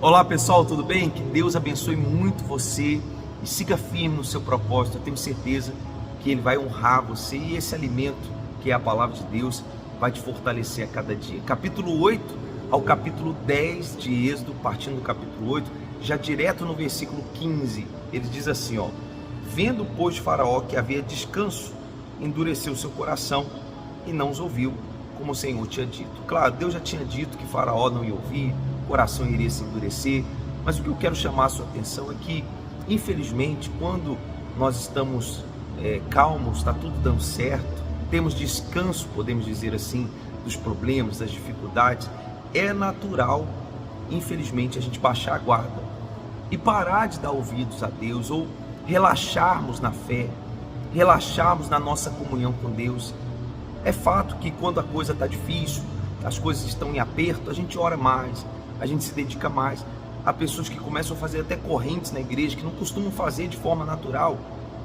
Olá pessoal, tudo bem? Que Deus abençoe muito você e siga firme no seu propósito. Eu tenho certeza que Ele vai honrar você e esse alimento, que é a palavra de Deus, vai te fortalecer a cada dia. Capítulo 8 ao capítulo 10 de Êxodo, partindo do capítulo 8, já direto no versículo 15, ele diz assim, ó: vendo pois Faraó que havia descanso, endureceu seu coração e não os ouviu, como o Senhor tinha dito. Claro, Deus já tinha dito que Faraó não ia ouvir, o coração iria se endurecer, mas o que eu quero chamar a sua atenção é que, infelizmente, quando nós estamos calmos, está tudo dando certo, temos descanso, podemos dizer assim, dos problemas, das dificuldades, é natural, infelizmente, a gente baixar a guarda e parar de dar ouvidos a Deus, ou relaxarmos na fé, relaxarmos na nossa comunhão com Deus. É fato que quando a coisa está difícil, as coisas estão em aperto, a gente ora mais, a gente se dedica mais. Há pessoas que começam a fazer até correntes na igreja, que não costumam fazer de forma natural,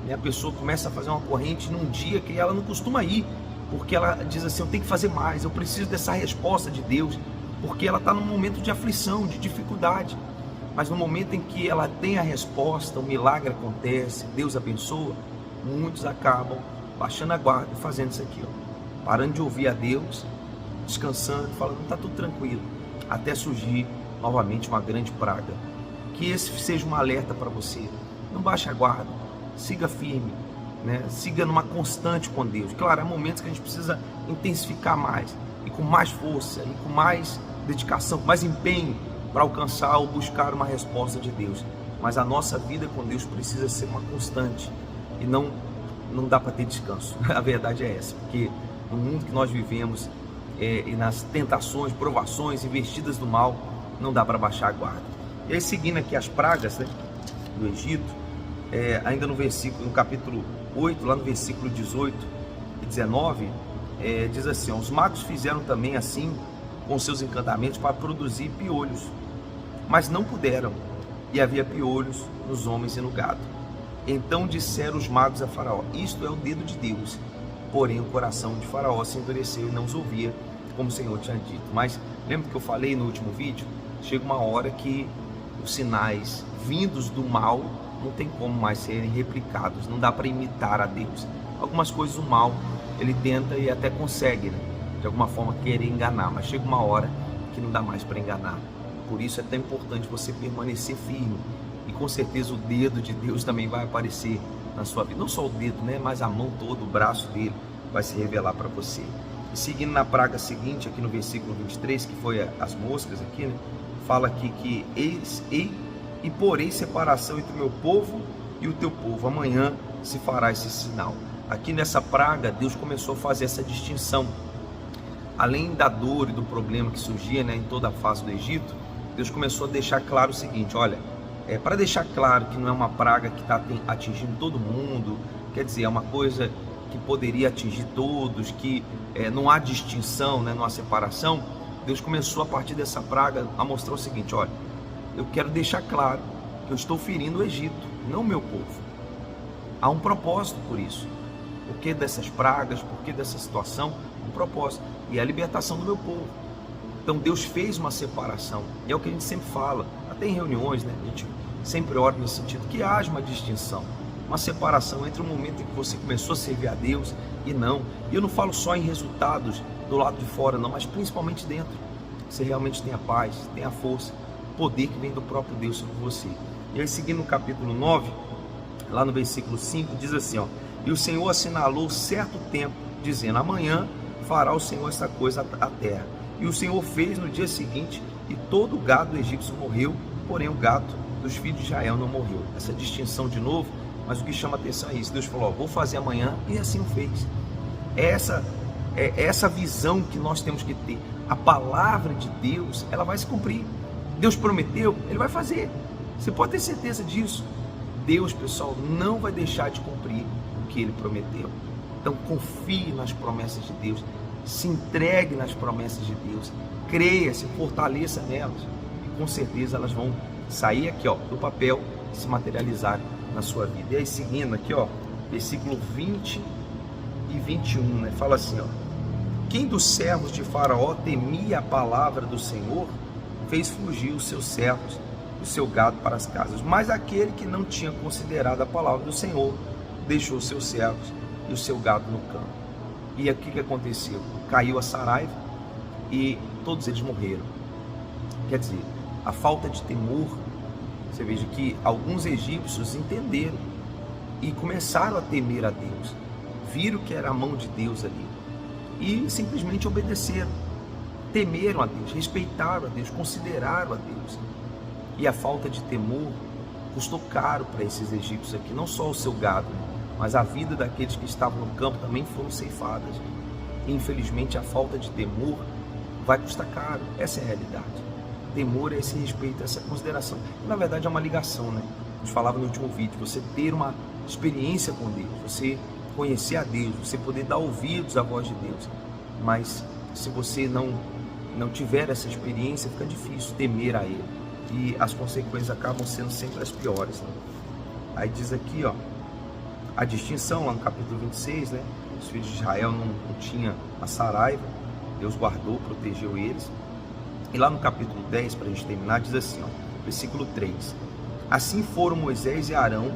né? A pessoa começa a fazer uma corrente num dia que ela não costuma ir, porque ela diz assim, eu tenho que fazer mais, eu preciso dessa resposta de Deus, porque ela está num momento de aflição, de dificuldade. Mas no momento em que ela tem a resposta, o milagre acontece, Deus abençoa, muitos acabam baixando a guarda e fazendo isso aqui, ó, parando de ouvir a Deus, descansando, falando, está tudo tranquilo, até surgir novamente uma grande praga. Que esse seja um alerta para você. Não baixe a guarda, siga firme, né? Siga numa constante com Deus. Claro, há momentos que a gente precisa intensificar mais, e com mais força, e com mais dedicação, com mais empenho, para alcançar ou buscar uma resposta de Deus. Mas a nossa vida com Deus precisa ser uma constante, e não dá para ter descanso. A verdade é essa, porque no mundo que nós vivemos, e nas tentações, provações, investidas do mal, não dá para baixar a guarda. E aí, seguindo aqui as pragas, né, do Egito, ainda no capítulo 8, lá no versículo 18 e 19, diz assim, ó: os magos fizeram também assim com seus encantamentos para produzir piolhos, mas não puderam, e havia piolhos nos homens e no gado. Então disseram os magos a Faraó: isto é o dedo de Deus. Porém o coração de Faraó se endureceu e não os ouvia, como o Senhor tinha dito. Mas lembra que eu falei no último vídeo? Chega uma hora que os sinais vindos do mal não tem como mais serem replicados, não dá para imitar a Deus. Algumas coisas o mal, ele tenta e até consegue, né, de alguma forma querer enganar, mas chega uma hora que não dá mais para enganar. Por isso é tão importante você permanecer firme, e com certeza o dedo de Deus também vai aparecer na sua vida, não só o dedo, né, mas a mão toda, o braço dele vai se revelar para você. E seguindo na praga seguinte, aqui no versículo 23, que foi as moscas aqui, né, fala aqui que e porei separação entre o meu povo e o teu povo, amanhã se fará esse sinal. Aqui nessa praga, Deus começou a fazer essa distinção. Além da dor e do problema que surgia, né, em toda a face do Egito, Deus começou a deixar claro o seguinte, olha, para deixar claro que não é uma praga que está atingindo todo mundo, quer dizer, é uma coisa que poderia atingir todos, que não há distinção, né, não há separação. Deus começou a partir dessa praga a mostrar o seguinte, olha, eu quero deixar claro que eu estou ferindo o Egito, não o meu povo. Há um propósito por isso. Por que dessas pragas, por que dessa situação? Um propósito, e é a libertação do meu povo. Então Deus fez uma separação, e é o que a gente sempre fala, até em reuniões, né? A gente sempre ora nesse sentido, que haja uma distinção, uma separação entre o momento em que você começou a servir a Deus e não. E eu não falo só em resultados do lado de fora não, mas principalmente dentro. Você realmente tem a paz, tem a força, o poder que vem do próprio Deus sobre você. E aí, seguindo no capítulo 9, lá no versículo 5, diz assim, ó: e o Senhor assinalou certo tempo, dizendo, amanhã fará o Senhor essa coisa à terra. E o Senhor fez no dia seguinte, e todo o gado egípcio morreu, porém o gado dos filhos de Israel não morreu. Essa distinção de novo, mas o que chama atenção é isso. Deus falou, ó, vou fazer amanhã, e assim o fez. É essa visão que nós temos que ter. A palavra de Deus, ela vai se cumprir. Deus prometeu, Ele vai fazer. Você pode ter certeza disso. Deus, pessoal, não vai deixar de cumprir o que Ele prometeu. Então confie nas promessas de Deus, se entregue nas promessas de Deus, creia, se fortaleça nelas, e com certeza elas vão sair aqui, ó, do papel e se materializar na sua vida. E aí, seguindo aqui, ó, versículo 20 e 21, né, fala assim, ó: quem dos servos de Faraó temia a palavra do Senhor, fez fugir os seus servos, o seu gado para as casas. Mas aquele que não tinha considerado a palavra do Senhor, deixou os seus servos e o seu gado no campo. E aqui que aconteceu? Caiu a saraiva e todos eles morreram. Quer dizer, a falta de temor, você veja que alguns egípcios entenderam e começaram a temer a Deus, viram que era a mão de Deus ali e simplesmente obedeceram, temeram a Deus, respeitaram a Deus, consideraram a Deus. E a falta de temor custou caro para esses egípcios aqui, não só o seu gado, mas a vida daqueles que estavam no campo também foram ceifadas. E, infelizmente, a falta de temor vai custar caro. Essa é a realidade. Temor é esse respeito, essa consideração. Na verdade, é uma ligação, né? A gente falava no último vídeo, você ter uma experiência com Deus, você conhecer a Deus, você poder dar ouvidos à voz de Deus. Mas se você não tiver essa experiência, fica difícil temer a Ele. E as consequências acabam sendo sempre as piores, né? Aí diz aqui, ó, a distinção lá no capítulo 26, né? Os filhos de Israel não tinham a saraiva, Deus guardou, protegeu eles. E lá no capítulo 10, para a gente terminar, diz assim, ó, versículo 3: assim foram Moisés e Arão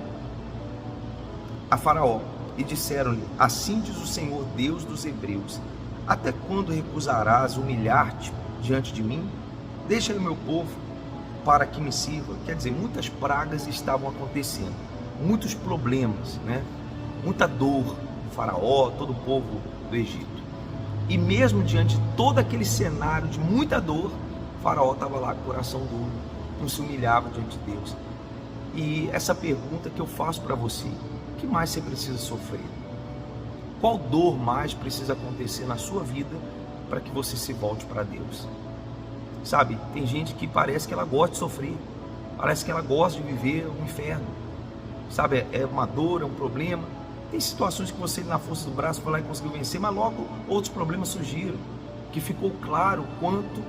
a Faraó e disseram-lhe: assim diz o Senhor Deus dos Hebreus, até quando recusarás humilhar-te diante de mim? Deixa-lhe o meu povo para que me sirva. Quer dizer, muitas pragas estavam acontecendo, muitos problemas, né? Muita dor, Faraó, todo o povo do Egito. E mesmo diante de todo aquele cenário de muita dor, Faraó estava lá com o coração duro, não se humilhava diante de Deus. E essa pergunta que eu faço para você: o que mais você precisa sofrer? Qual dor mais precisa acontecer na sua vida para que você se volte para Deus? Sabe, tem gente que parece que ela gosta de sofrer, parece que ela gosta de viver um inferno. Sabe, é uma dor, é um problema. Tem situações que você, na força do braço, foi lá e conseguiu vencer, mas logo outros problemas surgiram, que ficou claro o quanto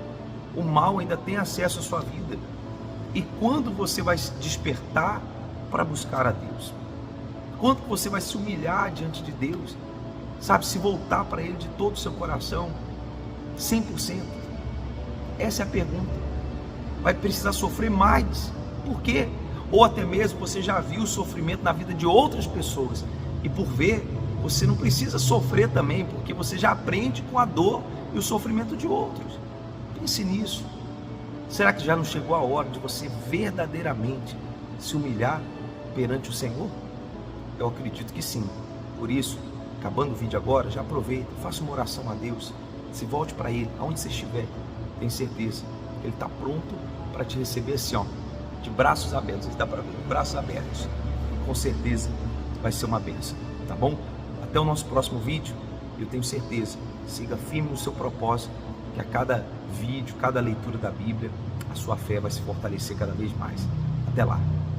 o mal ainda tem acesso à sua vida. E quando você vai se despertar para buscar a Deus? Quando você vai se humilhar diante de Deus? Sabe, se voltar para Ele de todo o seu coração, 100%? Essa é a pergunta. Vai precisar sofrer mais. Por quê? Ou até mesmo você já viu o sofrimento na vida de outras pessoas, e por ver, você não precisa sofrer também, porque você já aprende com a dor e o sofrimento de outros. Pense nisso. Será que já não chegou a hora de você verdadeiramente se humilhar perante o Senhor? Eu acredito que sim. Por isso, acabando o vídeo agora, já aproveita, faça uma oração a Deus, se volte para Ele, aonde você estiver. Tenho certeza que Ele está pronto para te receber assim, ó, de braços abertos. Ele está para ver, braços abertos. Com certeza vai ser uma bênção, tá bom? Até o nosso próximo vídeo. Eu tenho certeza, siga firme no seu propósito, que a cada vídeo, cada leitura da Bíblia, a sua fé vai se fortalecer cada vez mais. Até lá.